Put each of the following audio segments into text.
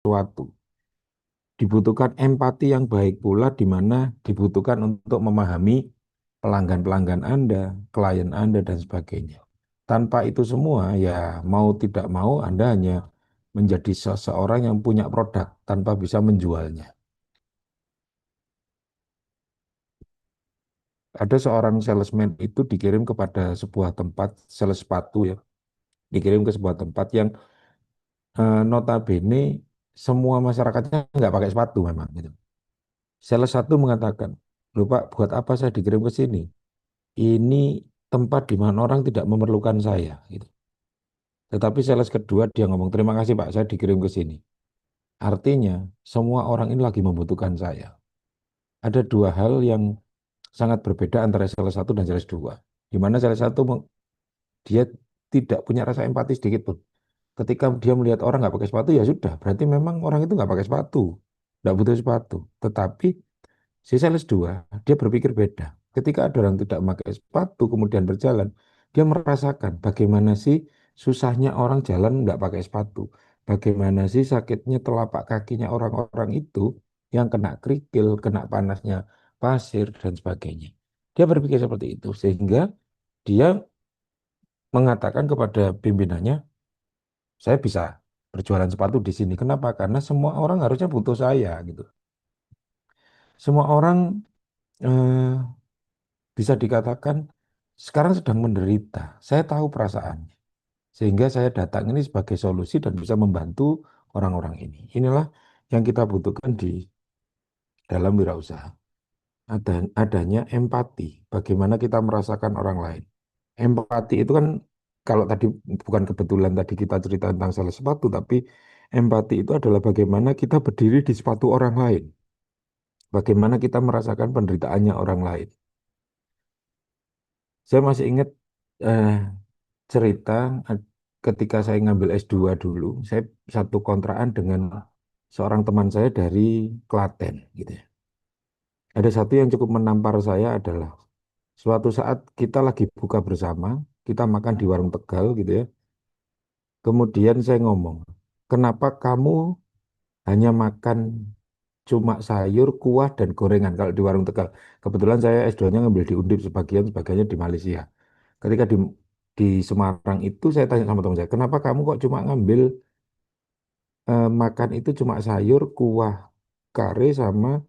sesuatu. Dibutuhkan empati yang baik pula di mana dibutuhkan untuk memahami pelanggan-pelanggan Anda, klien Anda, dan sebagainya. Tanpa itu semua, ya mau tidak mau Anda hanya menjadi seseorang yang punya produk tanpa bisa menjualnya. Ada seorang salesman itu dikirim kepada sebuah tempat, sales sepatu ya, dikirim ke sebuah tempat yang notabene semua masyarakatnya nggak pakai sepatu memang gitu. Salah satu mengatakan, "Loh Pak, buat apa saya dikirim ke sini? Ini tempat di mana orang tidak memerlukan saya." Gitu. Tetapi sales kedua dia ngomong, "Terima kasih Pak, saya dikirim ke sini." Artinya, semua orang ini lagi membutuhkan saya. Ada dua hal yang sangat berbeda antara sales satu dan sales dua. Di mana sales satu dia tidak punya rasa empati sedikit pun. Ketika dia melihat orang nggak pakai sepatu, ya sudah. Berarti memang orang itu nggak pakai sepatu. Nggak butuh sepatu. Tetapi si sales 2 dia berpikir beda. Ketika ada orang tidak memakai sepatu, kemudian berjalan, dia merasakan bagaimana sih susahnya orang jalan nggak pakai sepatu. Bagaimana sih sakitnya telapak kakinya orang-orang itu yang kena kerikil, kena panasnya pasir, dan sebagainya. Dia berpikir seperti itu. Sehingga dia mengatakan kepada pimpinannya, saya bisa berjualan sepatu di sini. Kenapa? Karena semua orang harusnya butuh saya gitu. Semua orang eh, bisa dikatakan sekarang sedang menderita. Saya tahu perasaannya. Sehingga saya datang ini sebagai solusi dan bisa membantu orang-orang ini. Inilah yang kita butuhkan di dalam wirausaha. Adanya empati. Bagaimana kita merasakan orang lain. Empati itu kan kalau tadi bukan kebetulan tadi kita cerita tentang salah sepatu, tapi empati itu adalah bagaimana kita berdiri di sepatu orang lain. Bagaimana kita merasakan penderitaannya orang lain. Saya masih ingat eh, cerita ketika saya ngambil S2 dulu, saya satu kontrakan dengan seorang teman saya dari Klaten gitu ya. Ada satu yang cukup menampar saya adalah suatu saat kita lagi buka bersama, kita makan di warung Tegal gitu ya. Kemudian saya ngomong, "Kenapa kamu hanya makan cuma sayur, kuah, dan gorengan kalau di warung Tegal?" Kebetulan saya S2-nya ngambil di Undip sebagian, sebagainya di Malaysia. Ketika di Semarang itu saya tanya sama teman saya, "Kenapa kamu kok cuma ngambil makan itu cuma sayur, kuah, kare, sama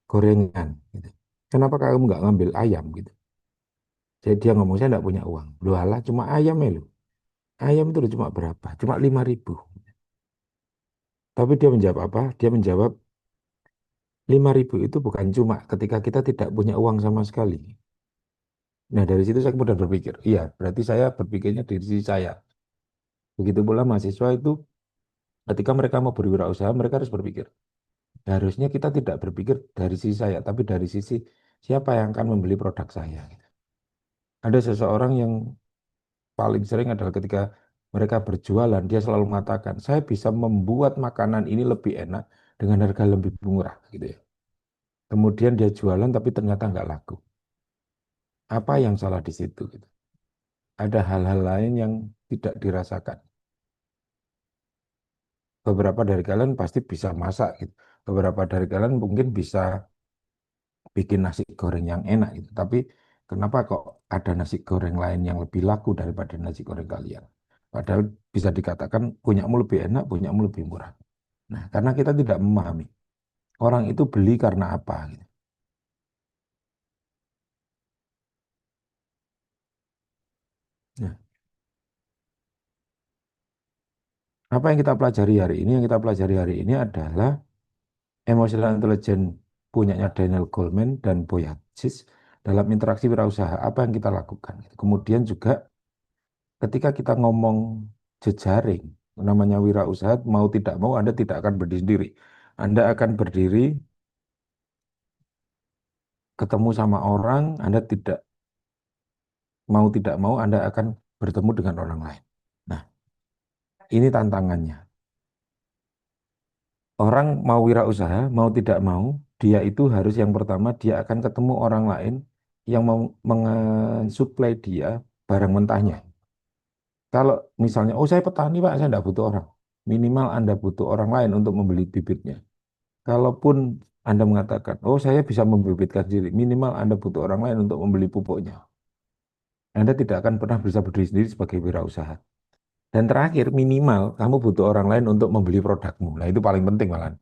gorengan gitu. Kenapa kamu nggak ngambil ayam gitu?" Jadi dia ngomong, "Saya nggak punya uang." Loh alah, cuma ayam ya loh. Ayam itu loh cuma berapa? Cuma 5.000. Tapi dia menjawab apa? Dia menjawab, 5.000 itu bukan cuma ketika kita tidak punya uang sama sekali. Nah dari situ saya kemudian berpikir, iya berarti saya berpikirnya dari sisi saya. Begitu pula mahasiswa itu ketika mereka mau berwirausaha, mereka harus berpikir. Harusnya kita tidak berpikir dari sisi saya, tapi dari sisi siapa yang akan membeli produk saya. Ada seseorang yang paling sering adalah ketika mereka berjualan, dia selalu mengatakan, "Saya bisa membuat makanan ini lebih enak dengan harga lebih murah," gitu ya. Kemudian dia jualan, tapi ternyata nggak laku. Apa yang salah di situ? Gitu. Ada hal-hal lain yang tidak dirasakan. Beberapa dari kalian pasti bisa masak, gitu. Beberapa dari kalian mungkin bisa bikin nasi goreng yang enak gitu. Tapi kenapa kok ada nasi goreng lain yang lebih laku daripada nasi goreng kalian? Padahal bisa dikatakan punyamu lebih enak, punyamu lebih murah. Nah, karena kita tidak memahami orang itu beli karena apa gitu. Nah, apa yang kita pelajari hari ini? Yang kita pelajari hari ini adalah emotional intelligence punyanya Daniel Goleman dan Boyatzis dalam interaksi wirausaha. Apa yang kita lakukan? Kemudian juga ketika kita ngomong jejaring, namanya wirausaha, mau tidak mau Anda tidak akan berdiri sendiri. Anda akan berdiri, ketemu sama orang, Anda tidak mau tidak mau Anda akan bertemu dengan orang lain. Nah, ini tantangannya. Orang mau wirausaha, mau tidak mau, dia itu harus yang pertama dia akan ketemu orang lain yang mau mensuplai dia barang mentahnya. Kalau misalnya, "Oh saya petani Pak, saya tidak butuh orang." Minimal Anda butuh orang lain untuk membeli bibitnya. Kalaupun Anda mengatakan, oh saya bisa membibitkan sendiri, minimal Anda butuh orang lain untuk membeli pupuknya. Anda tidak akan pernah bisa berdiri sendiri sebagai wirausaha. Dan terakhir, minimal kamu butuh orang lain untuk membeli produkmu. Nah, itu paling penting malah.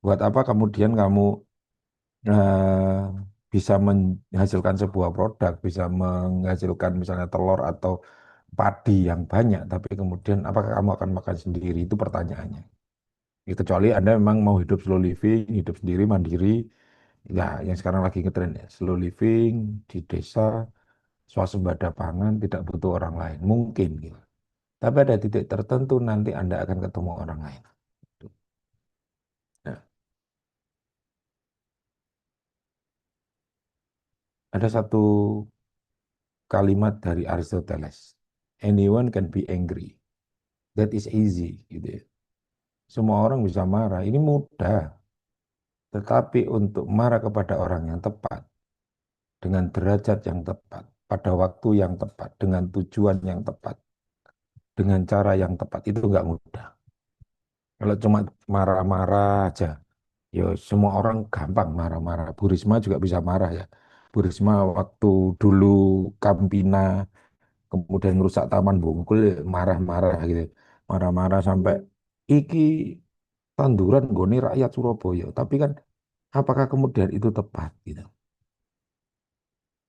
Buat apa kemudian kamu bisa menghasilkan sebuah produk, bisa menghasilkan misalnya telur atau padi yang banyak, tapi kemudian apakah kamu akan makan sendiri? Itu pertanyaannya. Ya, kecuali Anda memang mau hidup slow living, hidup sendiri, mandiri, ya yang sekarang lagi ngetren ya, slow living di desa, swasembada pangan, tidak butuh orang lain. Mungkin gitu. Tapi ada titik tertentu nanti Anda akan ketemu orang lain. Nah, ada satu kalimat dari Aristoteles. Anyone can be angry. That is easy, gitu ya. Semua orang bisa marah. Ini mudah. Tetapi untuk marah kepada orang yang tepat, dengan derajat yang tepat, pada waktu yang tepat, dengan tujuan yang tepat, dengan cara yang tepat, itu nggak mudah. Kalau cuma marah-marah aja, ya semua orang gampang marah-marah. Bu Risma juga bisa marah ya. Bu Risma waktu dulu Kampina, kemudian merusak Taman Bungkul, ya marah-marah gitu. Marah-marah sampai iki tanduran goni rakyat Surabaya. Tapi kan apakah kemudian itu tepat gitu?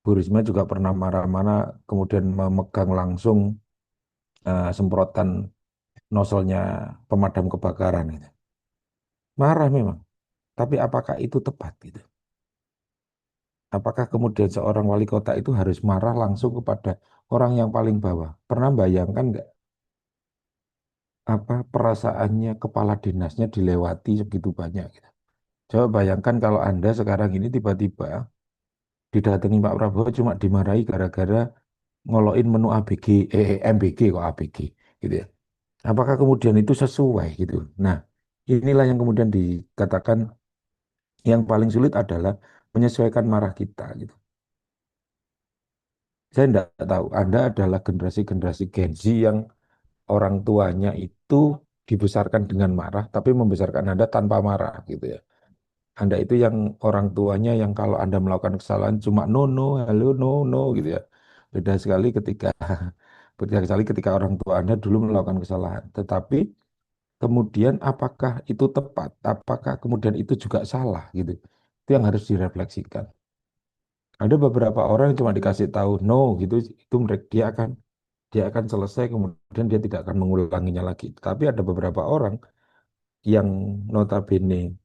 Bu Risma juga pernah marah-marah kemudian memegang langsung semprotan nozzle-nya pemadam kebakaran gitu. Marah memang, tapi apakah itu tepat gitu? Apakah kemudian seorang wali kota itu harus marah langsung kepada orang yang paling bawah? Pernah bayangkan nggak apa perasaannya kepala dinasnya dilewati segitu banyak gitu? Coba bayangkan kalau Anda sekarang ini tiba-tiba didatangi Pak Prabowo cuma dimarahi gara-gara ngoloin menu ABG, MBG kok ABG gitu ya. Apakah kemudian itu sesuai gitu? Nah, inilah yang kemudian dikatakan yang paling sulit adalah menyesuaikan marah kita gitu. Saya tidak tahu, Anda adalah generasi-generasi Gen Z yang orang tuanya itu dibesarkan dengan marah, tapi membesarkan Anda tanpa marah gitu ya. Anda itu yang orang tuanya yang kalau Anda melakukan kesalahan cuma no no, halo no no gitu ya. Beda sekali ketika beda sekali ketika orang tua Anda dulu melakukan kesalahan. Tetapi kemudian apakah itu tepat? Apakah kemudian itu juga salah gitu? Itu yang harus direfleksikan. Ada beberapa orang yang cuma dikasih tahu no gitu, itu mereka dia akan selesai kemudian dia tidak akan mengulanginya lagi. Tapi ada beberapa orang yang notabene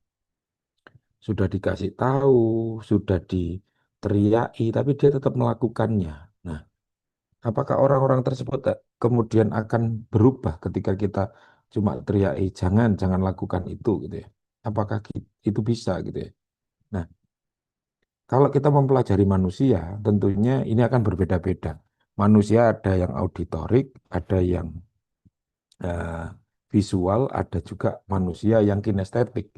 sudah dikasih tahu, sudah diteriaki, tapi dia tetap melakukannya. Nah, apakah orang-orang tersebut kemudian akan berubah ketika kita cuma teriaki, jangan, jangan lakukan itu gitu ya. Apakah itu bisa gitu ya. Nah, kalau kita mempelajari manusia, tentunya ini akan berbeda-beda. Manusia ada yang auditorik, ada yang eh, visual, ada juga manusia yang kinestetik.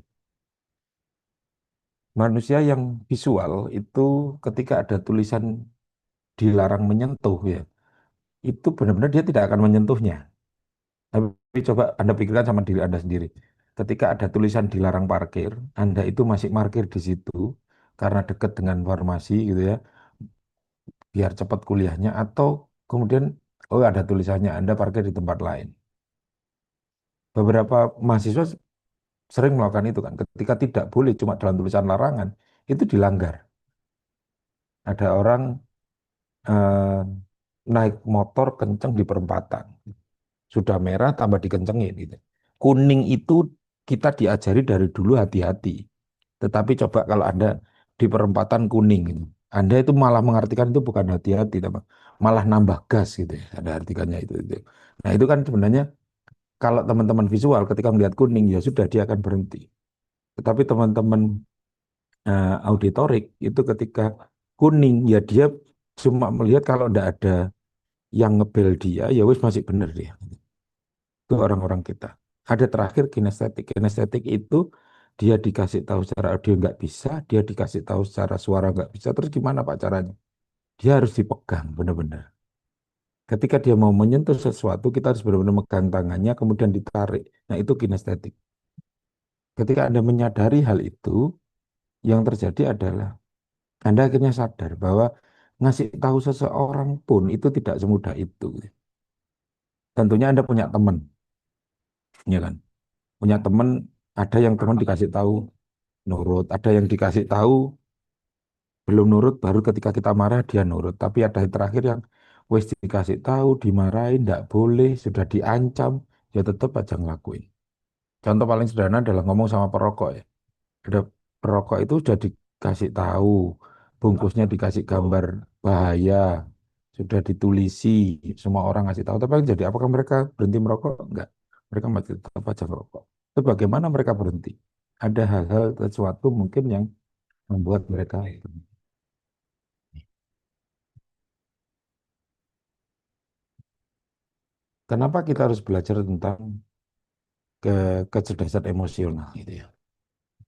Manusia yang visual itu ketika ada tulisan dilarang menyentuh ya, itu benar-benar dia tidak akan menyentuhnya. Tapi coba Anda pikirkan sama diri Anda sendiri. Ketika ada tulisan dilarang parkir, Anda itu masih parkir di situ karena dekat dengan farmasi gitu ya, biar cepat kuliahnya atau kemudian oh ada tulisannya Anda parkir di tempat lain. Beberapa mahasiswa sering melakukan itu kan. Ketika tidak boleh cuma dalam tulisan larangan, itu dilanggar. Ada orang eh, naik motor kenceng di perempatan. Sudah merah tambah dikencengin gitu. Kuning itu kita diajari dari dulu hati-hati. Tetapi coba kalau Anda di perempatan kuning gitu. Anda itu malah mengartikan itu bukan hati-hati, malah nambah gas gitu ya. Ada artikannya itu. Nah, itu kan sebenarnya kalau teman-teman visual ketika melihat kuning ya sudah dia akan berhenti. Tetapi teman-teman auditorik itu ketika kuning ya dia cuma melihat kalau tidak ada yang ngebel dia ya wis masih benar dia. Itu orang-orang kita. Ada terakhir kinestetik. Kinestetik itu dia dikasih tahu secara audio nggak bisa, dia dikasih tahu secara suara nggak bisa. Terus gimana Pak caranya? Dia harus dipegang benar-benar. Ketika dia mau menyentuh sesuatu, kita harus benar-benar megang tangannya, kemudian ditarik. Nah, itu kinestetik. Ketika Anda menyadari hal itu, yang terjadi adalah Anda akhirnya sadar bahwa ngasih tahu seseorang pun itu tidak semudah itu. Tentunya Anda punya teman, ya kan? Punya teman, ada yang teman dikasih tahu nurut, ada yang dikasih tahu belum nurut, baru ketika kita marah dia nurut. Tapi ada yang terakhir yang wes dikasih tahu, dimarahin, tidak boleh, sudah diancam, ya tetap aja ngelakuin. Contoh paling sederhana adalah ngomong sama perokok ya. Ada perokok itu sudah dikasih tahu, bungkusnya dikasih gambar bahaya, sudah ditulisi, semua orang ngasih tahu. Tapi yang jadi apakah mereka berhenti merokok? Enggak. Mereka masih tetap aja merokok. Itu bagaimana mereka berhenti? Ada hal-hal sesuatu mungkin yang membuat mereka berhenti. Kenapa kita harus belajar tentang kecerdasan emosional gitu ya?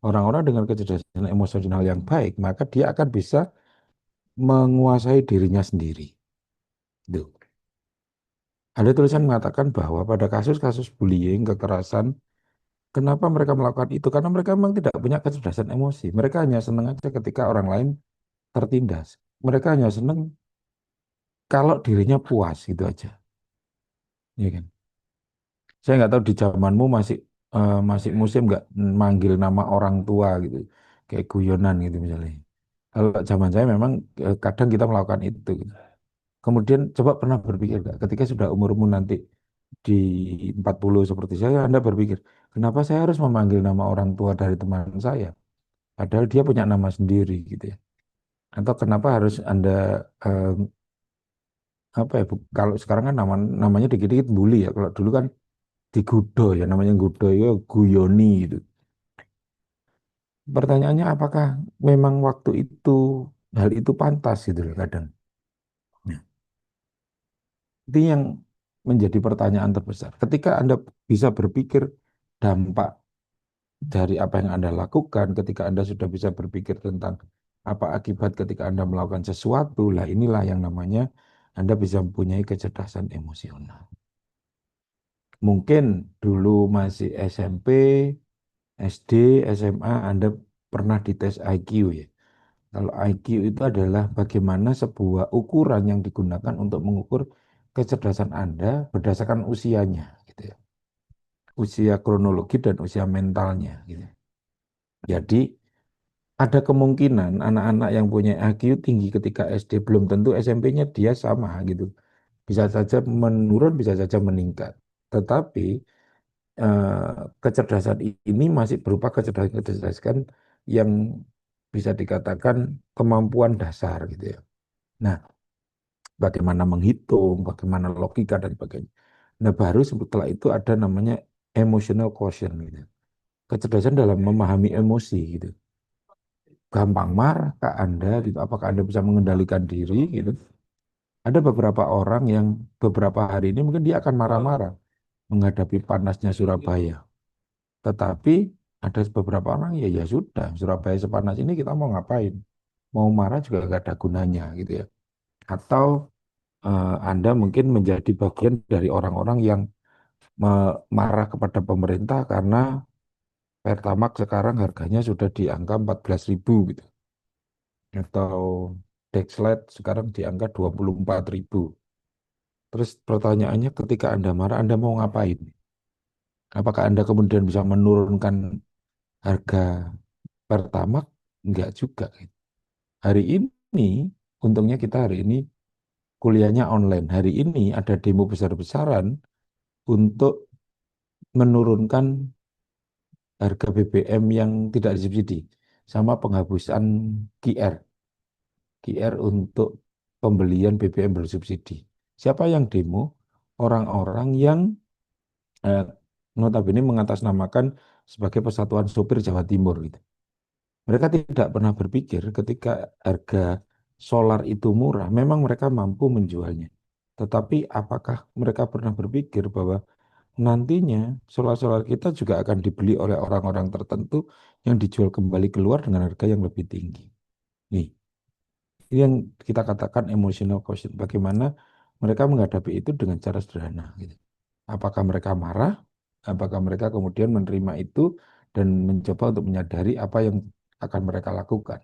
Orang-orang dengan kecerdasan emosional yang baik, maka dia akan bisa menguasai dirinya sendiri. Gitu. Ada tulisan mengatakan bahwa pada kasus-kasus bullying, kekerasan, kenapa mereka melakukan itu? Karena mereka memang tidak punya kecerdasan emosi. Mereka hanya senang aja ketika orang lain tertindas. Mereka hanya senang kalau dirinya puas gitu aja. Ya kan? Saya nggak tahu di zamanmu masih musim nggak manggil nama orang tua gitu, kayak guyonan gitu misalnya. Kalau zaman saya memang kadang kita melakukan itu. Gitu. Kemudian coba pernah berpikir nggak, ketika sudah umurmu nanti di 40 seperti saya, Anda berpikir, kenapa saya harus memanggil nama orang tua dari teman saya? Padahal dia punya nama sendiri gitu ya. Atau kenapa harus Anda, eh, apa ya, kalau sekarang kan namanya dikit-dikit bully ya. Kalau dulu kan digudo ya, namanya gudo ya guyoni gitu. Pertanyaannya apakah memang waktu itu hal itu pantas gitu loh kadang. Nah, itu yang menjadi pertanyaan terbesar. Ketika Anda bisa berpikir dampak dari apa yang Anda lakukan, ketika Anda sudah bisa berpikir tentang apa akibat ketika Anda melakukan sesuatu, lah inilah yang namanya Anda bisa mempunyai kecerdasan emosional. Mungkin dulu masih SMP, SD, SMA, Anda pernah dites IQ ya. Kalau IQ itu adalah bagaimana sebuah ukuran yang digunakan untuk mengukur kecerdasan Anda berdasarkan usianya, gitu ya. Usia kronologi dan usia mentalnya, gitu. Jadi ada kemungkinan anak-anak yang punya IQ tinggi ketika SD belum tentu SMP-nya dia sama gitu. Bisa saja menurun, bisa saja meningkat. Tetapi kecerdasan ini masih berupa kecerdasan yang bisa dikatakan kemampuan dasar gitu ya. Nah, bagaimana menghitung, bagaimana logika dan sebagainya. Nah, baru setelah itu ada namanya emotional quotient gitu. Kecerdasan dalam memahami emosi gitu. Gampang marah kah Anda gitu, apakah Anda bisa mengendalikan diri gitu. Ada beberapa orang yang beberapa hari ini mungkin dia akan marah-marah menghadapi panasnya Surabaya. Tetapi ada beberapa orang ya ya sudah, Surabaya sepanas ini kita mau ngapain? Mau marah juga gak ada gunanya gitu ya. Atau Anda mungkin menjadi bagian dari orang-orang yang marah kepada pemerintah karena Pertamax sekarang harganya sudah di angka 14.000 gitu. Atau Dexlite sekarang di angka 24.000. Terus pertanyaannya ketika Anda marah, Anda mau ngapain? Apakah Anda kemudian bisa menurunkan harga Pertamax? Enggak juga. Gitu. Hari ini, untungnya kita hari ini kuliahnya online. Hari ini ada demo besar-besaran untuk menurunkan harga BBM yang tidak disubsidi sama penghapusan QR. QR untuk pembelian BBM bersubsidi. Siapa yang demo? Orang-orang yang eh, notabene mengatasnamakan sebagai Persatuan Sopir Jawa Timur gitu. Mereka tidak pernah berpikir ketika harga solar itu murah, memang mereka mampu menjualnya. Tetapi apakah mereka pernah berpikir bahwa nantinya solar-solar kita juga akan dibeli oleh orang-orang tertentu yang dijual kembali keluar dengan harga yang lebih tinggi. Nih, ini yang kita katakan emotional quotient. Bagaimana mereka menghadapi itu dengan cara sederhana gitu. Apakah mereka marah? Apakah mereka kemudian menerima itu dan mencoba untuk menyadari apa yang akan mereka lakukan?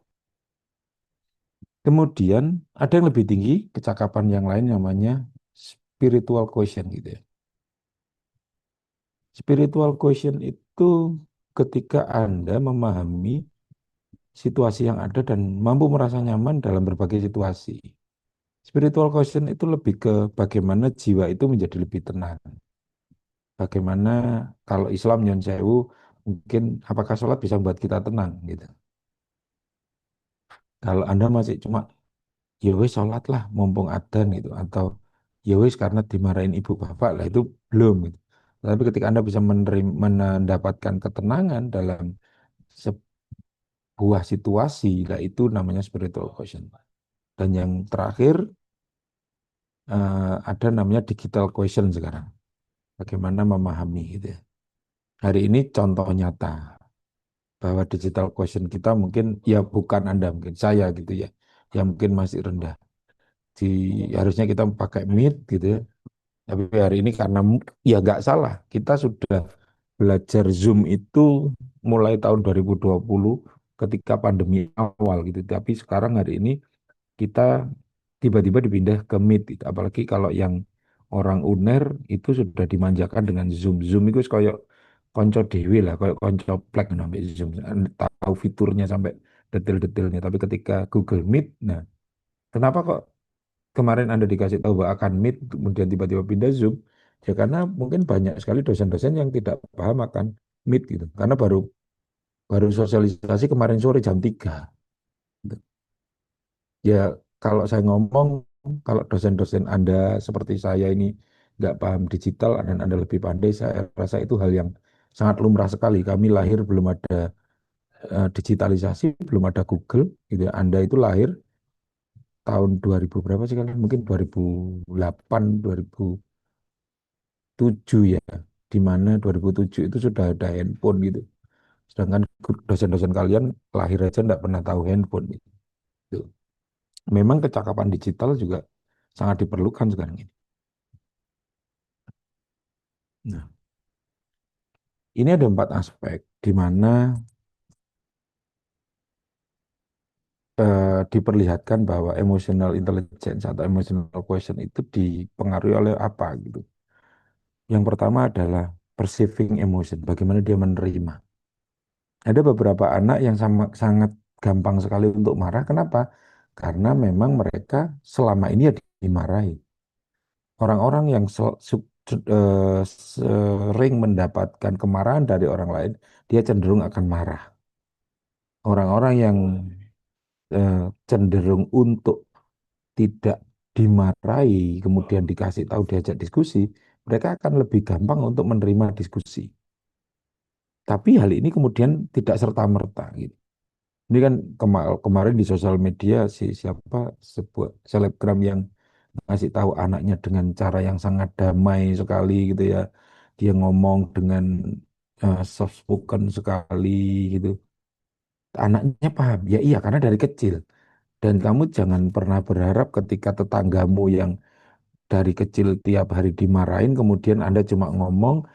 Kemudian ada yang lebih tinggi, kecakapan yang lain namanya spiritual quotient gitu ya. Spiritual quotient itu ketika Anda memahami situasi yang ada dan mampu merasa nyaman dalam berbagai situasi. Spiritual quotient itu lebih ke bagaimana jiwa itu menjadi lebih tenang. Bagaimana kalau Islam Nyon Sewu, mungkin apakah sholat bisa membuat kita tenang gitu. Kalau Anda masih cuma ya wis sholat lah mumpung adzan gitu atau ya wis karena dimarahin ibu bapak lah itu belum gitu. Tapi ketika Anda bisa mendapatkan ketenangan dalam sebuah situasi, lah itu namanya spiritual quotient. Dan yang terakhir ada namanya digital quotient sekarang. Bagaimana memahami gitu ya. Hari ini contoh nyata bahwa digital quotient kita mungkin ya bukan Anda mungkin saya gitu ya. Yang mungkin masih rendah. Di harusnya kita pakai Meet gitu ya. Tapi hari ini karena ya nggak salah, kita sudah belajar Zoom itu mulai tahun 2020 ketika pandemi awal gitu. Tapi sekarang hari ini kita tiba-tiba dipindah ke Meet gitu. Apalagi kalau yang orang UNER itu sudah dimanjakan dengan Zoom. Zoom itu kayak konco dewi lah, kayak konco plek sampai Zoom. Tahu fiturnya sampai detail-detailnya. Tapi ketika Google Meet, nah kenapa kok kemarin Anda dikasih tahu bahwa akan Meet, kemudian tiba-tiba pindah Zoom? Ya karena mungkin banyak sekali dosen-dosen yang tidak paham akan Meet gitu. Karena baru baru sosialisasi kemarin sore jam 3. Ya, kalau saya ngomong, kalau dosen-dosen Anda seperti saya ini nggak paham digital dan Anda lebih pandai, saya rasa itu hal yang sangat lumrah sekali. Kami lahir belum ada digitalisasi, belum ada Google, gitu ya. Anda itu lahir tahun 2000 berapa sih kalian? Mungkin 2008, 2007 ya, di mana 2007 itu sudah ada handphone gitu. Sedangkan dosen-dosen kalian lahir aja nggak pernah tahu handphone gitu. Memang kecakapan digital juga sangat diperlukan sekarang ini. Nah, ini ada 4 aspek di mana diperlihatkan bahwa emotional intelligence atau emotional quotient itu dipengaruhi oleh apa gitu. Yang pertama adalah perceiving emotion, bagaimana dia menerima. Ada beberapa anak yang sangat gampang sekali untuk marah. Kenapa? Karena memang mereka selama ini ya dimarahi. Orang-orang yang sering mendapatkan kemarahan dari orang lain, dia cenderung akan marah. Orang-orang yang cenderung untuk tidak dimarahi, kemudian dikasih tahu diajak diskusi, mereka akan lebih gampang untuk menerima diskusi. Tapi hal ini kemudian tidak serta-merta gitu. Ini kan kemarin di sosial media siapa sebuah selebgram yang ngasih tahu anaknya dengan cara yang sangat damai sekali gitu ya. Dia ngomong dengan soft spoken sekali gitu. Anaknya paham, ya iya karena dari kecil. Dan kamu jangan pernah berharap ketika tetanggamu yang dari kecil tiap hari dimarahin, kemudian Anda cuma ngomong,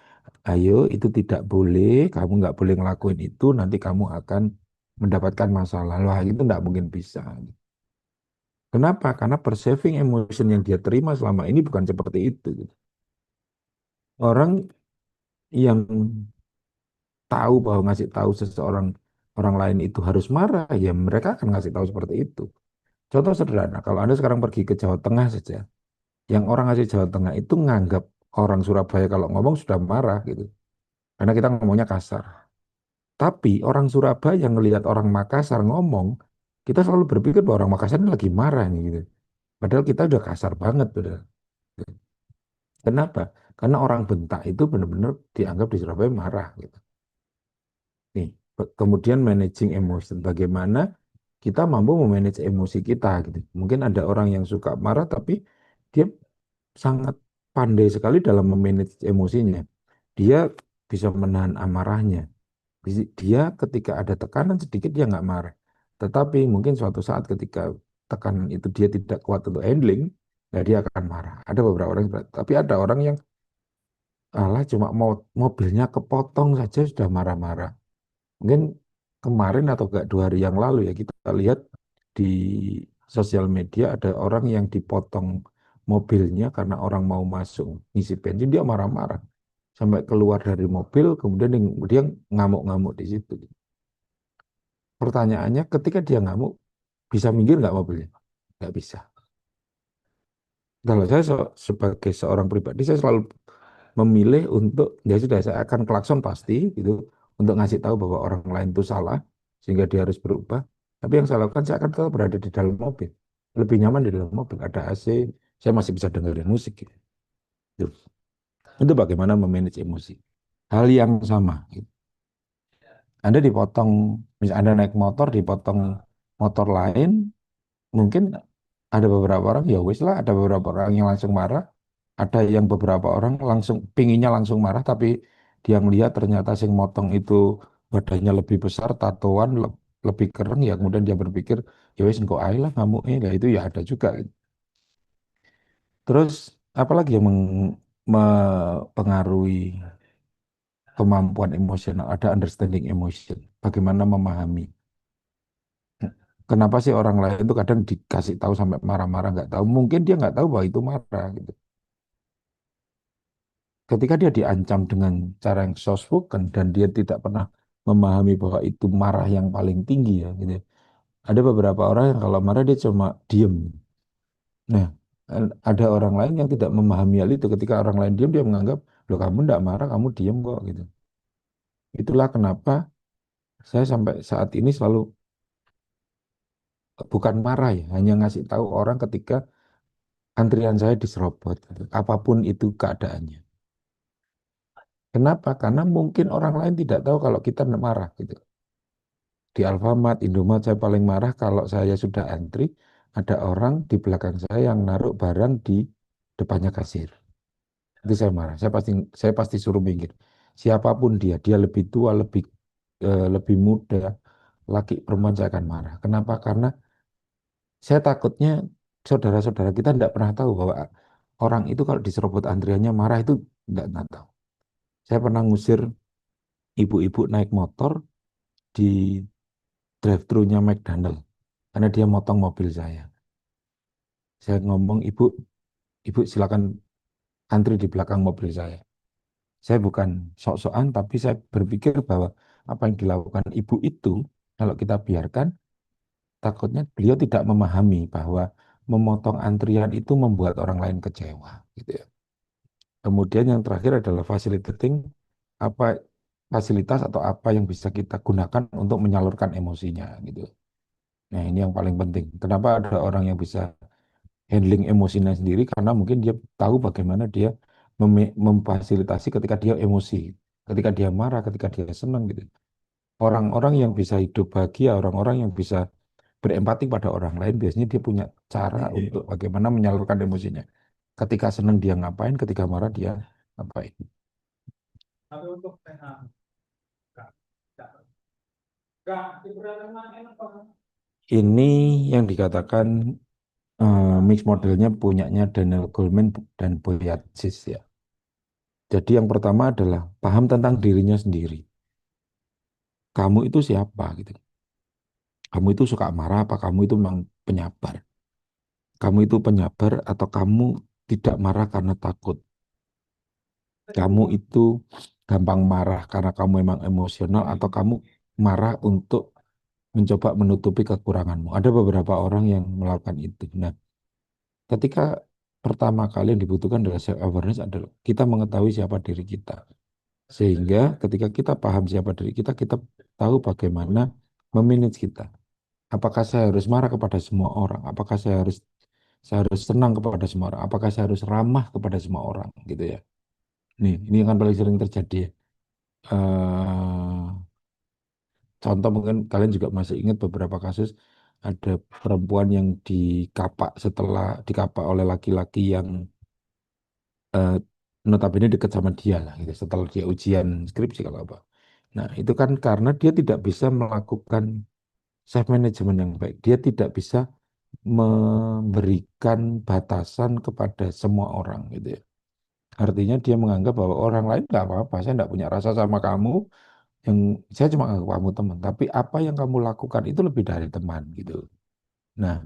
ayo itu tidak boleh, kamu nggak boleh ngelakuin itu, nanti kamu akan mendapatkan masalah. Wah, itu nggak mungkin bisa. Kenapa? Karena perceiving emotion yang dia terima selama ini bukan seperti itu. Orang yang tahu bahwa ngasih tahu seseorang orang lain itu harus marah, ya mereka akan ngasih tahu seperti itu. Contoh sederhana, kalau Anda sekarang pergi ke Jawa Tengah saja, yang orang asli Jawa Tengah itu nganggap orang Surabaya kalau ngomong sudah marah gitu. Karena kita ngomongnya kasar. Tapi orang Surabaya yang ngelihat orang Makassar ngomong, kita selalu berpikir bahwa orang Makassar ini lagi marah nih gitu. Padahal kita udah kasar banget, padahal. Kenapa? Karena orang Bentak itu benar-benar dianggap di Surabaya marah gitu. Nih, kemudian managing emotion. Bagaimana kita mampu memanage emosi kita gitu. Mungkin ada orang yang suka marah tapi dia sangat pandai sekali dalam memanage emosinya. Dia bisa menahan amarahnya. Dia ketika ada tekanan sedikit dia nggak marah. Tetapi mungkin suatu saat ketika tekanan itu dia tidak kuat untuk handling, Nah, dia akan marah. Ada beberapa orang, tapi ada orang yang alah cuma mau mobilnya kepotong saja sudah marah-marah. Mungkin kemarin atau enggak 2 hari yang lalu ya kita lihat di sosial media ada orang yang dipotong mobilnya karena orang mau masuk ngisi bensin dia marah-marah sampai keluar dari mobil kemudian dia ngamuk-ngamuk di situ. Pertanyaannya ketika dia ngamuk bisa minggir nggak mobilnya? Nggak bisa. Kalau saya sebagai seorang pribadi saya selalu memilih untuk ya sudah saya akan klakson pasti gitu untuk ngasih tahu bahwa orang lain itu salah sehingga dia harus berubah. Tapi yang saya lakukan saya akan tetap berada di dalam mobil. Lebih nyaman di dalam mobil, ada AC, saya masih bisa dengerin musik gitu. Itu itu bagaimana memanage emosi. Hal yang sama gitu. Anda dipotong, misalnya Anda naik motor dipotong motor lain, mungkin ada beberapa orang ya wis lah, ada beberapa orang yang langsung marah, ada yang beberapa orang langsung pinginnya langsung marah, tapi dia melihat ternyata sing motong itu badannya lebih besar, tatoan lebih keren, ya kemudian dia berpikir ya wis engko ae lah ngamuk ya itu ya ada juga gitu. Terus apalagi yang mempengaruhi kemampuan emosional, ada understanding emotion, bagaimana memahami. Kenapa sih orang lain itu kadang dikasih tahu sampai marah-marah nggak tahu, mungkin dia nggak tahu bahwa itu marah gitu. Ketika dia diancam dengan cara yang soft spoken dan dia tidak pernah memahami bahwa itu marah yang paling tinggi ya gitu. Ada beberapa orang yang kalau marah dia cuma diem. Nah, ada orang lain yang tidak memahami hal itu. Ketika orang lain diem dia menganggap, loh kamu tidak marah, kamu diem kok gitu. Itulah kenapa saya sampai saat ini selalu bukan marah ya, hanya ngasih tahu orang ketika antrian saya diserobot, gitu. Apapun itu keadaannya. Kenapa? Karena mungkin orang lain tidak tahu kalau kita marah gitu. Di Alfamart, Indomaret saya paling marah kalau saya sudah antri, ada orang di belakang saya yang naruh barang di depannya kasir. Itu saya marah. Saya pasti suruh minggir. Siapapun dia lebih tua, lebih muda, laki perempuan saya akan marah. Kenapa? Karena saya takutnya saudara-saudara kita tidak pernah tahu bahwa orang itu kalau diserobot antriannya marah itu tidak tahu. Saya pernah ngusir ibu-ibu naik motor di drive-thru-nya McDonald karena dia motong mobil saya. Saya ngomong, ibu silakan antri di belakang mobil saya. Saya bukan sok-sokan, tapi saya berpikir bahwa apa yang dilakukan ibu itu, kalau kita biarkan, takutnya beliau tidak memahami bahwa memotong antrian itu membuat orang lain kecewa, gitu ya. Kemudian yang terakhir adalah facilitating apa fasilitas atau apa yang bisa kita gunakan untuk menyalurkan emosinya, gitu. Nah, ini yang paling penting. Kenapa ada orang yang bisa handling emosinya sendiri karena mungkin dia tahu bagaimana dia memfasilitasi ketika dia emosi, ketika dia marah, ketika dia senang gitu. Orang-orang yang bisa hidup bahagia, orang-orang yang bisa berempati pada orang lain, biasanya dia punya cara untuk bagaimana menyalurkan emosinya. Ketika senang dia ngapain, ketika marah dia ngapain. Ini yang dikatakan mix modelnya punyanya Daniel Goleman dan Boyatsis ya. Jadi yang pertama adalah paham tentang dirinya sendiri. Kamu itu siapa gitu. Kamu itu suka marah apa kamu itu memang penyabar? Kamu itu penyabar atau kamu tidak marah karena takut? Kamu itu gampang marah karena kamu memang emosional atau kamu marah untuk mencoba menutupi kekuranganmu? Ada beberapa orang yang melakukan itu. Nah, ketika pertama kali yang dibutuhkan adalah self awareness adalah kita mengetahui siapa diri kita. Sehingga ketika kita paham siapa diri kita, kita tahu bagaimana memanage kita. Apakah saya harus marah kepada semua orang? Apakah saya harus senang kepada semua orang? Apakah saya harus ramah kepada semua orang? Gitu ya. Ini yang paling sering terjadi ya. Eh, Contoh mungkin kalian juga masih ingat beberapa kasus ada perempuan yang dikapak oleh laki-laki yang eh, notabene dekat sama dia lah gitu setelah dia ujian skripsi kalau apa. Nah, itu kan karena dia tidak bisa melakukan self management yang baik. Dia tidak bisa memberikan batasan kepada semua orang gitu ya. Artinya dia menganggap bahwa orang lain nggak apa-apa, saya nggak punya rasa sama kamu, yang saya cuma anggap kamu teman, tapi apa yang kamu lakukan itu lebih dari teman gitu. Nah,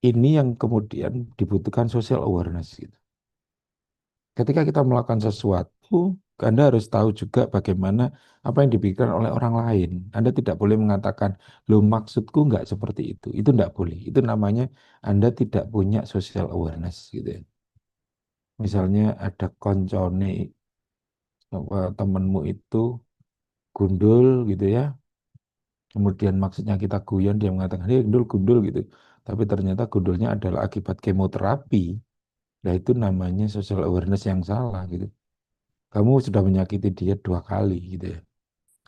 ini yang kemudian dibutuhkan social awareness gitu. Ketika kita melakukan sesuatu, Anda harus tahu juga bagaimana apa yang dipikirkan oleh orang lain. Anda tidak boleh mengatakan, lo maksudku nggak seperti itu. Itu nggak boleh. Itu namanya Anda tidak punya social awareness gitu ya. Misalnya ada koncone temenmu itu gundul gitu ya. Kemudian maksudnya kita guyon, dia mengatakan, hei gundul, gundul gitu. Tapi ternyata gundulnya adalah akibat kemoterapi. Nah itu namanya social awareness yang salah gitu. Kamu sudah menyakiti dia dua kali gitu ya.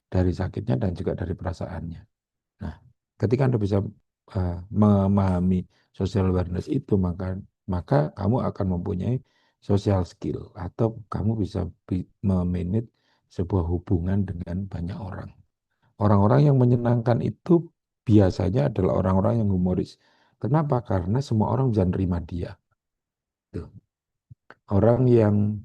Dari sakitnya dan juga dari perasaannya. Nah, ketika Anda bisa memahami social awareness itu, maka kamu akan mempunyai social skill atau kamu bisa memanage sebuah hubungan dengan banyak orang. Orang-orang yang menyenangkan itu biasanya adalah orang-orang yang humoris. Kenapa? Karena semua orang bisa nerima dia. Tuh. Orang yang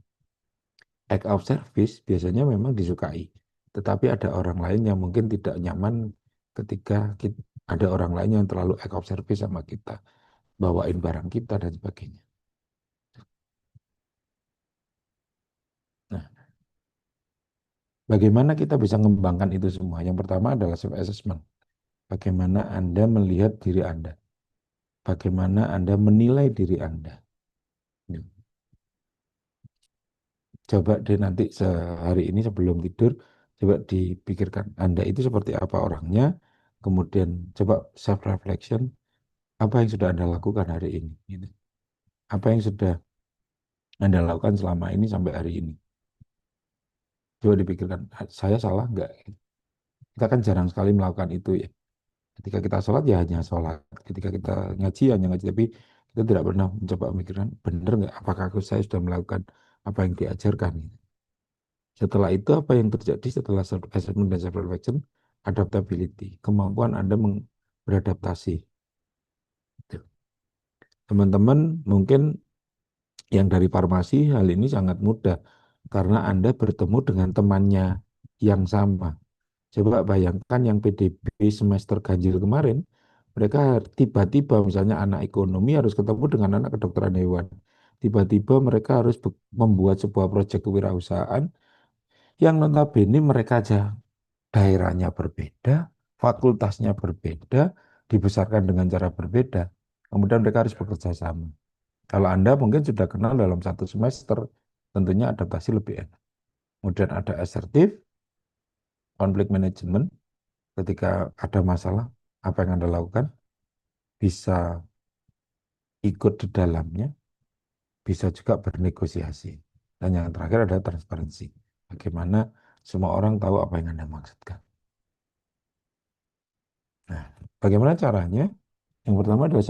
act of service biasanya memang disukai. Tetapi ada orang lain yang mungkin tidak nyaman ketika ada orang lain yang terlalu act of service sama kita, bawain barang kita dan sebagainya. Nah, bagaimana kita bisa mengembangkan itu semua? Yang pertama adalah self assessment. Bagaimana Anda melihat diri Anda? Bagaimana Anda menilai diri Anda? Nih, coba deh nanti sehari ini sebelum tidur, coba dipikirkan Anda itu seperti apa orangnya, kemudian coba self reflection, apa yang sudah Anda lakukan hari ini? Gitu. Apa yang sudah Anda lakukan selama ini sampai hari ini? Coba dipikirkan, saya salah nggak? Kita kan jarang sekali melakukan itu ya. Ketika kita sholat ya hanya sholat. Ketika kita ngaji ya hanya ngaji. Tapi kita tidak pernah mencoba memikirkan, benar nggak? Apakah saya sudah melakukan apa yang diajarkan? Setelah itu apa yang terjadi setelah self assessment dan self reflection? Adaptability, kemampuan Anda beradaptasi. Teman-teman mungkin yang dari farmasi hal ini sangat mudah karena Anda bertemu dengan temannya yang sama. Coba bayangkan yang PDB semester ganjil kemarin, mereka tiba-tiba misalnya anak ekonomi harus ketemu dengan anak kedokteran hewan. Tiba-tiba mereka harus membuat sebuah proyek kewirausahaan yang notabene mereka aja daerahnya berbeda, fakultasnya berbeda, dibesarkan dengan cara berbeda. Kemudian mereka harus bekerja sama. Kalau Anda mungkin sudah kenal dalam satu semester, tentunya adaptasi lebih enak. Kemudian ada asertif, konflik manajemen, ketika ada masalah, apa yang Anda lakukan, bisa ikut di dalamnya, bisa juga bernegosiasi. Dan yang terakhir ada transparansi. Bagaimana semua orang tahu apa yang Anda maksudkan. Nah, bagaimana caranya? Yang pertama adalah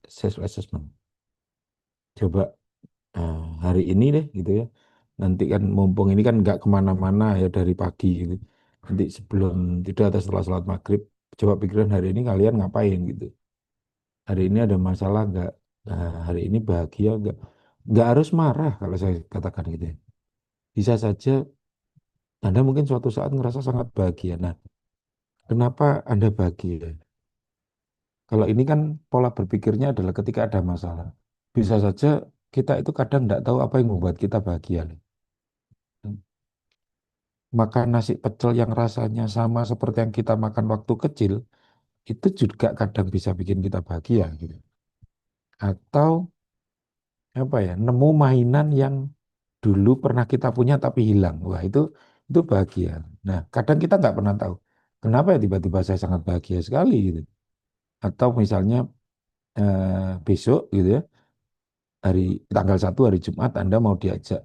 self assessment. Coba hari ini deh gitu ya. Nanti kan mumpung ini kan nggak kemana-mana ya dari pagi gitu. Nanti sebelum tidur atau setelah sholat maghrib, coba pikiran hari ini kalian ngapain gitu. Hari ini ada masalah nggak? Hari ini bahagia nggak? Nggak harus marah kalau saya katakan gitu ya. Bisa saja Anda mungkin suatu saat ngerasa sangat bahagia. Nah, kenapa Anda bahagia? Kalau ini kan pola berpikirnya adalah ketika ada masalah. Bisa saja kita itu kadang nggak tahu apa yang membuat kita bahagia. Makan nasi pecel yang rasanya sama seperti yang kita makan waktu kecil, itu juga kadang bisa bikin kita bahagia gitu. Atau apa ya, nemu mainan yang dulu pernah kita punya tapi hilang. Wah, itu bahagia. Nah, kadang kita nggak pernah tahu kenapa ya tiba-tiba saya sangat bahagia sekali gitu. Atau misalnya besok gitu ya, hari tanggal 1 hari Jumat Anda mau diajak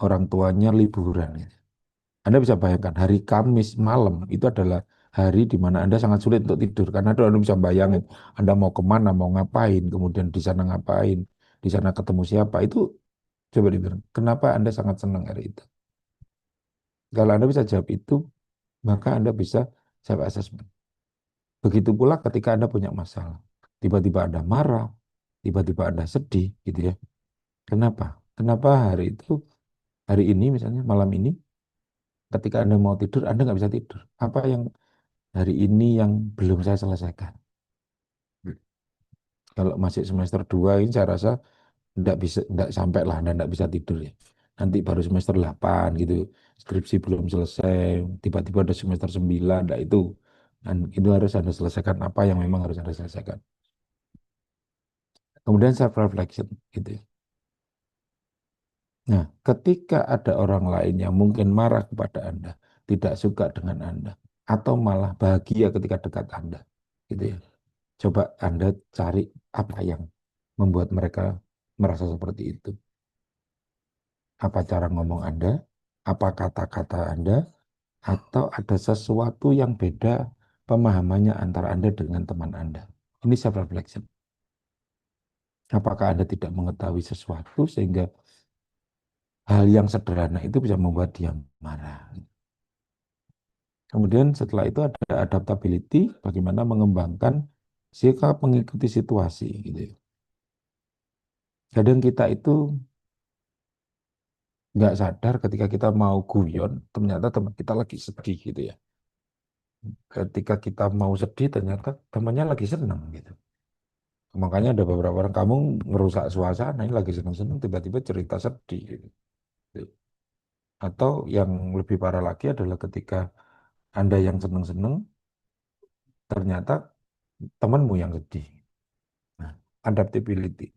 orang tuanya liburan gitu. Anda bisa bayangkan hari Kamis malam itu adalah hari di mana Anda sangat sulit untuk tidur karena Anda bisa bayangin Anda mau kemana, mau ngapain, kemudian di sana ngapain, di sana ketemu siapa. Itu coba dibilang, kenapa Anda sangat senang hari itu? Kalau Anda bisa jawab itu, maka Anda bisa self assessment. Begitu pula ketika Anda punya masalah. Tiba-tiba Anda marah, tiba-tiba Anda sedih, gitu ya. Kenapa? Kenapa hari ini misalnya malam ini, ketika Anda mau tidur, Anda nggak bisa tidur. Apa yang hari ini yang belum saya selesaikan? Kalau masih semester 2 ini saya rasa enggak sampai lah, Anda enggak bisa tidur ya. Nanti baru semester 8 gitu, skripsi belum selesai, tiba-tiba ada semester 9, enggak itu. Dan itu harus Anda selesaikan apa yang memang harus Anda selesaikan. Kemudian self reflection gitu ya. Nah, ketika ada orang lain yang mungkin marah kepada Anda, tidak suka dengan Anda, atau malah bahagia ketika dekat Anda, gitu ya. Coba Anda cari apa yang membuat mereka merasa seperti itu. Apa cara ngomong Anda, apa kata-kata Anda, atau ada sesuatu yang beda pemahamannya antara Anda dengan teman Anda. Ini self reflection. Apakah Anda tidak mengetahui sesuatu sehingga hal yang sederhana itu bisa membuat dia marah. Kemudian setelah itu ada adaptability, bagaimana mengembangkan sikap mengikuti situasi gitu ya. Kadang kita itu nggak sadar ketika kita mau guyon, ternyata teman kita lagi sedih gitu ya. Ketika kita mau sedih, ternyata temannya lagi senang gitu. Makanya ada beberapa orang kamu ngerusak suasana, ini lagi senang-senang, tiba-tiba cerita sedih gitu. Atau yang lebih parah lagi adalah ketika Anda yang senang-senang, ternyata temanmu yang sedih. Nah, adaptability.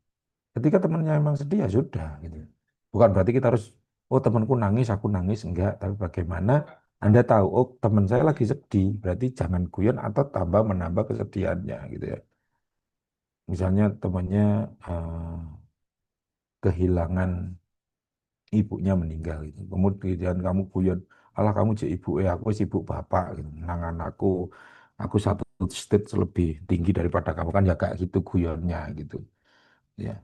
Ketika temannya emang sedih ya sudah gitu. Bukan berarti kita harus, oh temanku nangis, aku nangis, enggak. Tapi bagaimana Anda tahu, oh teman saya lagi sedih, berarti jangan guyon atau tambah menambah kesedihannya gitu ya. Misalnya temannya kehilangan ibunya meninggal gitu. Kemudian kamu guyon, alah kamu jadi ibu, aku sibuk bapak gitu. Nang aku satu stage lebih tinggi daripada kamu kan ya kayak gitu guyonnya gitu. Ya.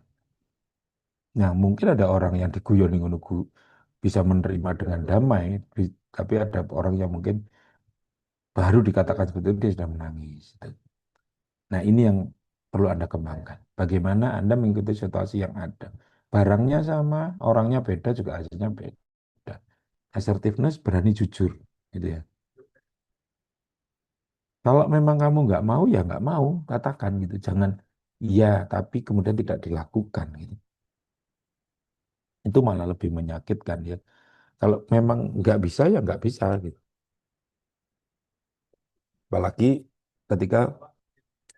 Nah, mungkin ada orang yang diguyoni ngono bisa menerima dengan damai, tapi ada orang yang mungkin baru dikatakan seperti itu dia sudah menangis. Gitu. Nah, ini yang perlu Anda kembangkan. Bagaimana Anda mengikuti situasi yang ada. Barangnya sama, orangnya beda juga hasilnya beda. Assertiveness berani jujur, gitu ya. Kalau memang kamu nggak mau ya nggak mau, katakan gitu. Jangan iya tapi kemudian tidak dilakukan gitu. Itu malah lebih menyakitkan ya. Kalau memang nggak bisa ya nggak bisa gitu. Apalagi ketika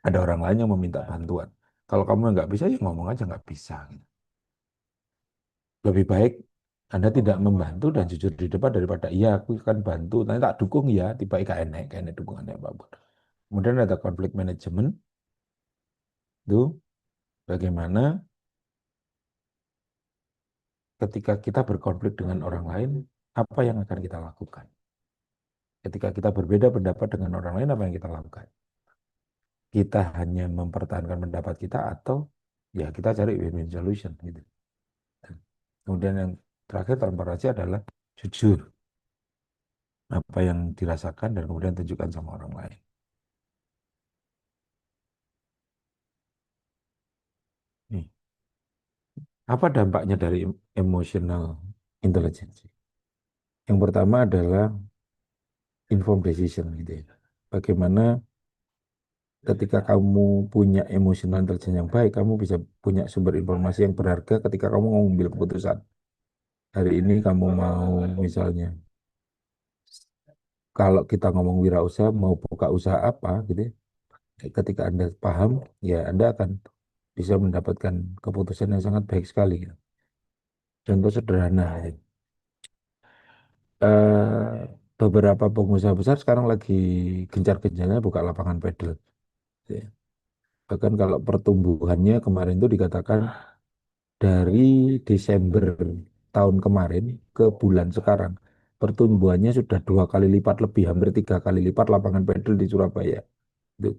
ada orang lain yang meminta bantuan. Kalau kamu nggak bisa ya ngomong aja nggak bisa gitu. Lebih baik Anda tidak membantu dan jujur di depan daripada iya aku akan bantu, nanti tak dukung ya, tiba gak enak, gak enak dukungannya apapun. Kemudian ada konflik manajemen, itu bagaimana ketika kita berkonflik dengan orang lain, apa yang akan kita lakukan? Ketika kita berbeda pendapat dengan orang lain, apa yang kita lakukan? Kita hanya mempertahankan pendapat kita atau ya kita cari win-win solution gitu. Kemudian yang terakhir transparansi adalah jujur apa yang dirasakan dan kemudian tunjukkan sama orang lain. Nih, apa dampaknya dari emotional intelligence? Yang pertama adalah informed decision gitu ya. Bagaimana ketika kamu punya emotional intelligence yang baik, kamu bisa punya sumber informasi yang berharga ketika kamu mau mengambil keputusan. Hari ini kamu mau misalnya, kalau kita ngomong wirausaha, mau buka usaha apa gitu ya, ketika Anda paham, ya Anda akan bisa mendapatkan keputusan yang sangat baik sekali. Ya. Contoh sederhana, ya. Beberapa pengusaha besar sekarang lagi gencar-gencarnya buka lapangan pedal. Ya. Bahkan kalau pertumbuhannya kemarin itu dikatakan dari Desember tahun kemarin ke bulan sekarang, pertumbuhannya sudah 2 kali lipat lebih, hampir 3 kali lipat lapangan pedal di Surabaya. Itu.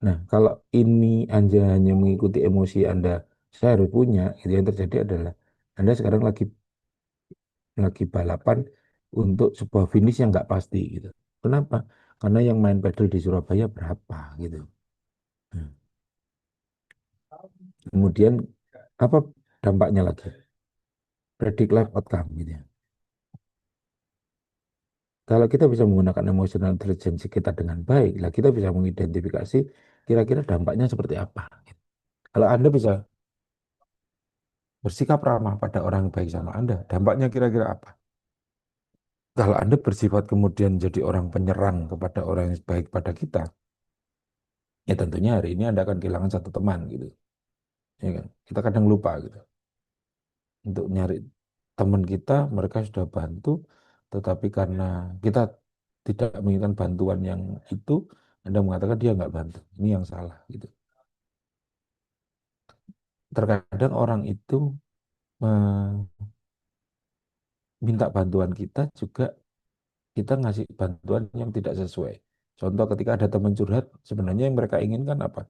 Nah, kalau ini Anda hanya mengikuti emosi Anda, saya harus punya, itu yang terjadi adalah Anda sekarang lagi balapan untuk sebuah finish yang nggak pasti gitu. Kenapa? Karena yang main pedal di Surabaya berapa gitu. Hmm. Kemudian apa dampaknya lagi? Predict life outcome gitu ya. Kalau kita bisa menggunakan emotional intelligence kita dengan baik, lah kita bisa mengidentifikasi kira-kira dampaknya seperti apa. Kalau Anda bisa bersikap ramah pada orang yang baik sama Anda, dampaknya kira-kira apa? Kalau Anda bersifat kemudian jadi orang penyerang kepada orang yang baik pada kita, ya tentunya hari ini Anda akan kehilangan satu teman gitu. Ya kan? Kita kadang lupa gitu. Untuk nyari teman kita, mereka sudah bantu, tetapi karena kita tidak menginginkan bantuan yang itu, Anda mengatakan dia nggak bantu. Ini yang salah gitu. Terkadang orang itu meminta bantuan kita juga kita ngasih bantuan yang tidak sesuai. Contoh ketika ada teman curhat, sebenarnya yang mereka inginkan apa?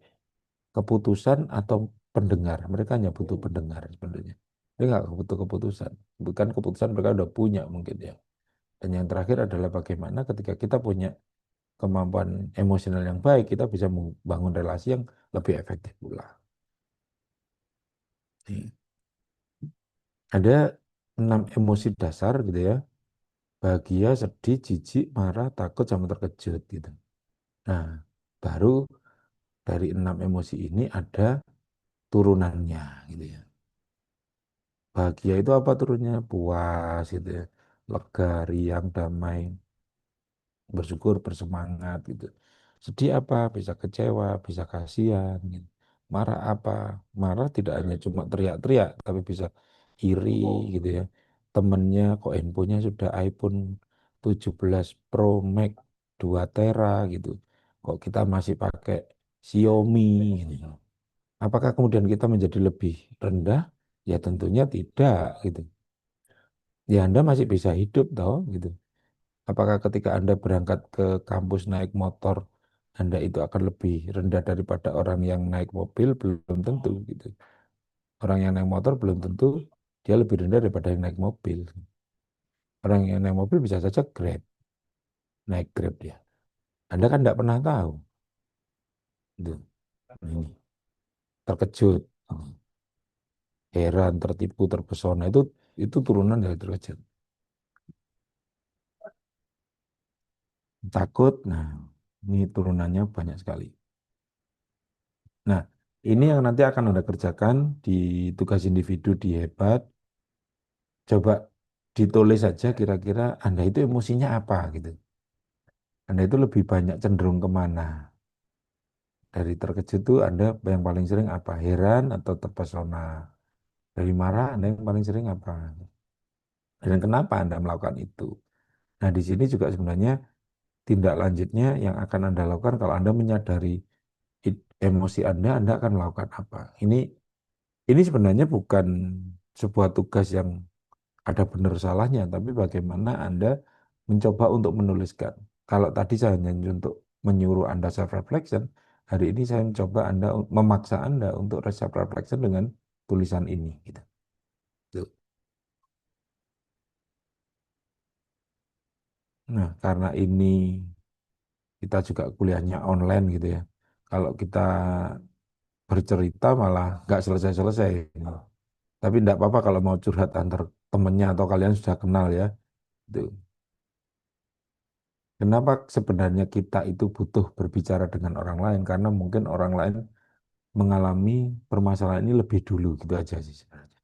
Keputusan atau pendengar. Mereka hanya butuh pendengar sebenarnya. Mereka nggak butuh keputusan. Bukan keputusan mereka udah punya mungkin ya. Dan yang terakhir adalah bagaimana ketika kita punya kemampuan emosional yang baik, kita bisa membangun relasi yang lebih efektif pula. Nih, ada 6 emosi dasar gitu ya. Bahagia, sedih, jijik, marah, takut, sama terkejut gitu. Nah, baru dari 6 emosi ini ada turunannya gitu ya. Bahagia itu apa turunnya? Puas gitu ya. Lega, riang, damai, bersyukur, bersemangat gitu. Sedih apa? Bisa kecewa, bisa kasihan gitu. Marah apa? Marah tidak hanya cuma teriak-teriak, tapi bisa iri gitu ya. Temennya kok handphonenya sudah iPhone 17 Pro Max 2 tera gitu. Kok kita masih pakai Xiaomi gitu. Apakah kemudian kita menjadi lebih rendah? Ya tentunya tidak gitu. Ya Anda masih bisa hidup toh gitu. Apakah ketika Anda berangkat ke kampus naik motor, Anda itu akan lebih rendah daripada orang yang naik mobil? Belum tentu gitu. Orang yang naik motor belum tentu dia lebih rendah daripada yang naik mobil. Orang yang naik mobil bisa saja Grab, naik Grab dia. Anda kan tidak pernah tahu. Gitu. Ini terkejut, heran, tertipu, terpesona itu turunan dari terkejut. Takut, nah ini turunannya banyak sekali. Nah, ini yang nanti akan Anda kerjakan di tugas individu di Hebat. Coba ditulis saja kira-kira Anda itu emosinya apa gitu. Anda itu lebih banyak cenderung kemana. Dari terkejut itu Anda yang paling sering apa? Heran atau terpesona? Dari marah Anda yang paling sering apa? Dan kenapa Anda melakukan itu? Nah, di sini juga sebenarnya tindak lanjutnya yang akan Anda lakukan kalau Anda menyadari emosi Anda akan melakukan apa? Ini sebenarnya bukan sebuah tugas yang ada benar salahnya, tapi bagaimana Anda mencoba untuk menuliskan. Kalau tadi saya hanya untuk menyuruh Anda self reflection, hari ini saya mencoba Anda memaksa Anda untuk self reflection dengan tulisan ini gitu. Tuh. Nah, karena ini kita juga kuliahnya online gitu ya. Kalau kita bercerita malah nggak selesai-selesai. Tapi enggak apa-apa kalau mau curhat antar temennya atau kalian sudah kenal ya. Itu. Kenapa sebenarnya kita itu butuh berbicara dengan orang lain? Karena mungkin orang lain mengalami permasalahan ini lebih dulu gitu aja sih sebenarnya.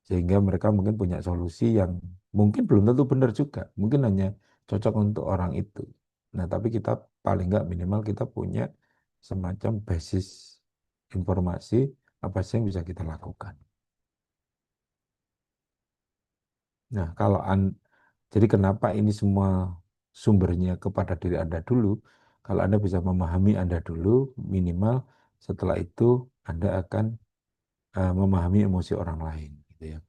Sehingga mereka mungkin punya solusi yang mungkin belum tentu benar juga. Mungkin hanya cocok untuk orang itu. Nah, tapi kita paling nggak minimal kita punya semacam basis informasi apa sih yang bisa kita lakukan. Nah, jadi kenapa ini semua sumbernya kepada diri Anda dulu? Kalau Anda bisa memahami Anda dulu, minimal setelah itu Anda akan memahami emosi orang lain, gitu ya.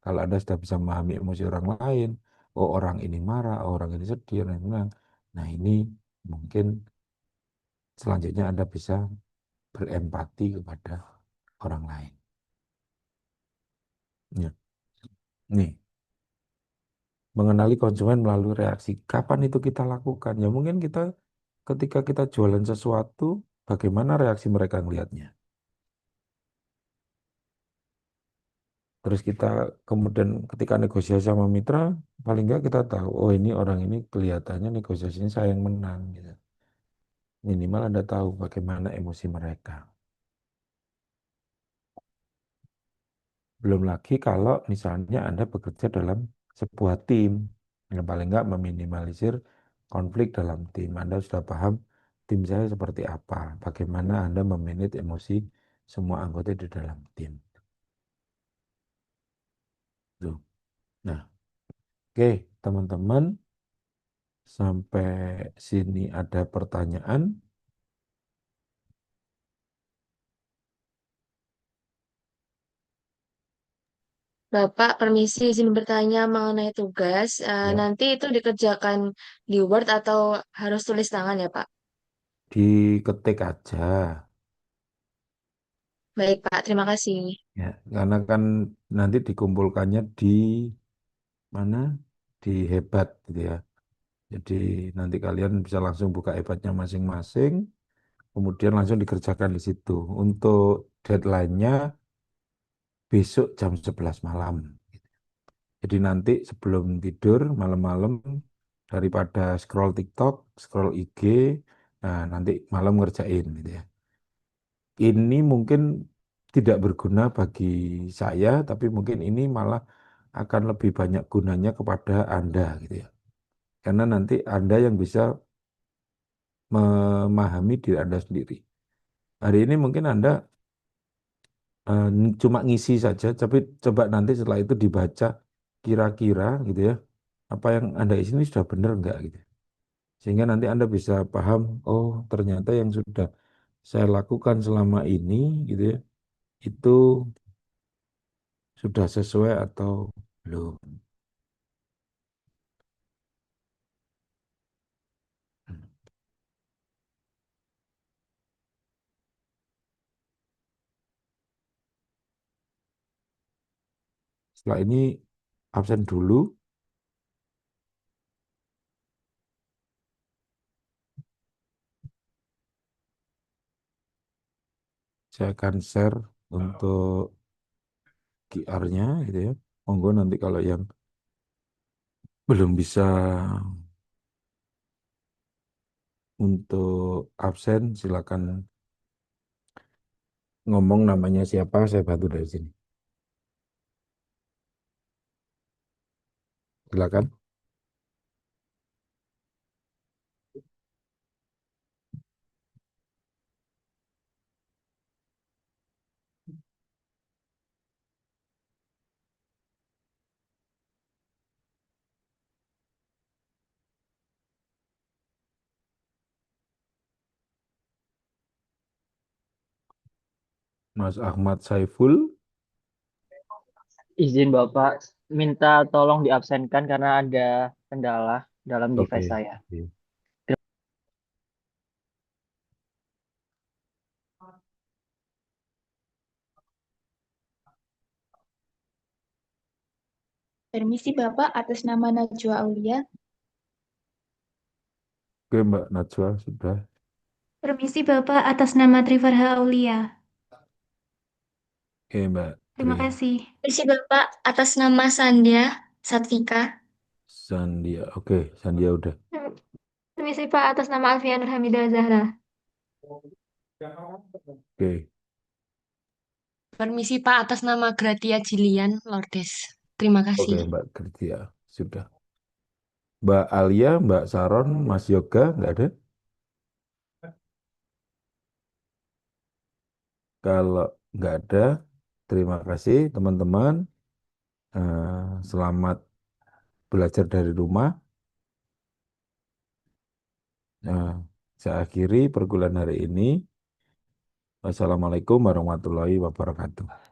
Kalau Anda sudah bisa memahami emosi orang lain, oh orang ini marah, oh orang ini sedih, orang ini senang. Nah, ini mungkin selanjutnya Anda bisa berempati kepada orang lain. Ya. Nih, mengenali konsumen melalui reaksi. Kapan itu kita lakukan? Ya mungkin kita ketika kita jualan sesuatu, bagaimana reaksi mereka melihatnya? Terus kita kemudian ketika negosiasi sama mitra, paling nggak kita tahu, oh ini orang ini kelihatannya negosiasinya saya yang menang gitu. Minimal Anda tahu bagaimana emosi mereka. Belum lagi kalau misalnya Anda bekerja dalam sebuah tim, yang paling nggak meminimalisir konflik dalam tim. Anda sudah paham tim saya seperti apa, bagaimana Anda memanage emosi semua anggota di dalam tim. Tuh. Nah, oke, teman-teman, sampai sini ada pertanyaan. Bapak, permisi izin bertanya mengenai tugas. Ya, Nanti itu dikerjakan di Word atau harus tulis tangan ya, Pak? diketik aja. Baik, Pak. Terima kasih. Ya, karena kan nanti dikumpulkannya di mana? Di Hebat gitu ya. Jadi nanti kalian bisa langsung buka hebatnya masing-masing, kemudian langsung dikerjakan di situ. Untuk deadline-nya besok jam 11 malam. Jadi nanti sebelum tidur malam-malam daripada scroll TikTok, scroll IG, nah nanti malam ngerjain gitu ya. Ini mungkin tidak berguna bagi saya, tapi mungkin ini malah akan lebih banyak gunanya kepada Anda gitu ya. Karena nanti Anda yang bisa memahami diri Anda sendiri. Hari ini mungkin Anda cuma ngisi saja, tapi coba nanti setelah itu dibaca kira-kira gitu ya, apa yang Anda isi ini sudah benar enggak gitu. Sehingga nanti Anda bisa paham, oh ternyata yang sudah saya lakukan selama ini gitu ya, itu sudah sesuai atau belum. Setelah ini absen dulu, saya akan share untuk QR-nya gitu ya. Monggo nanti kalau yang belum bisa untuk absen, silakan ngomong namanya siapa, saya bantu dari sini. Silakan. Mas Ahmad Saiful. Izin Bapak, minta tolong diabsenkan karena ada kendala dalam device Oke. saya. Oke. Permisi Bapak, atas nama Najwa Aulia. Oke, Mbak Najwa sudah. Permisi Bapak, atas nama Trifarha Aulia. Oke, Mbak Terima Tri. kasih. Permisi Bapak, atas nama Sandya Satvika. Sandia. Oke, Sandia udah. Permisi Pak, atas nama Alfian Nurhamidah Zahra. Oke. Permisi, Pak. Atas nama Gratia Jilian, Lordes. Terima Oke, kasih. Mbak Kertia. Sudah. Mbak Alia, Mbak Saron, Mas Yoga, nggak ada? Kalau nggak ada, terima kasih teman-teman. Selamat belajar dari rumah. Nah, saya akhiri perkuliahan hari ini. Wassalamualaikum warahmatullahi wabarakatuh.